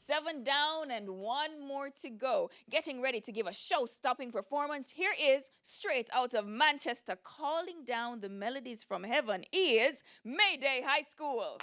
7 down and 1 more to go. Getting ready to give a show-stopping performance, here is, straight out of Manchester, calling down the melodies from heaven, is Mayday High School.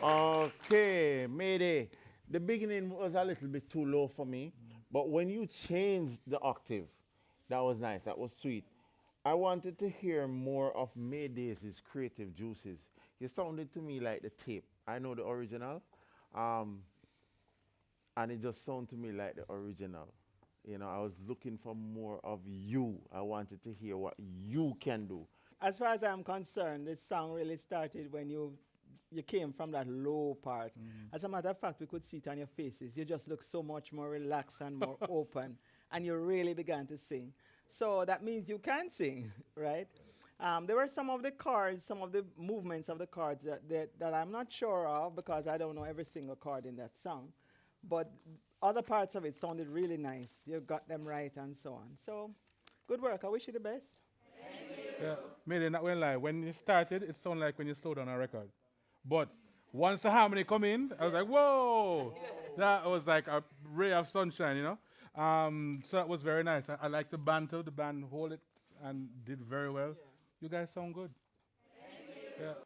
Okay, Mayday. The beginning was a little bit too low for me, but when you changed the octave, that was nice, that was sweet. I wanted to hear more of Mayday's creative juices. You sounded to me like the tape. I know the original, and it just sounded to me like the original. You know, I was looking for more of you. I wanted to hear what you can do. As far as I'm concerned, this song really started when you came from that low part. As a matter of fact, we could see it on your faces. You just look so much more relaxed and more open, and you really began to sing. So that means you can sing, right? There were some of the chords, some of the movements of the chords that I'm not sure of because I don't know every single chord in that song. But other parts of it sounded really nice. You got them right and so on. So good work. I wish you the best. Yeah, Mayday, not when lie. When you started, it sounded like when you slowed down a record. But once the harmony come in, I was like, whoa! That was like a ray of sunshine, you know? So that was very nice. I like the band too. The band hold it and did very well. Yeah. You guys sound good. Yeah.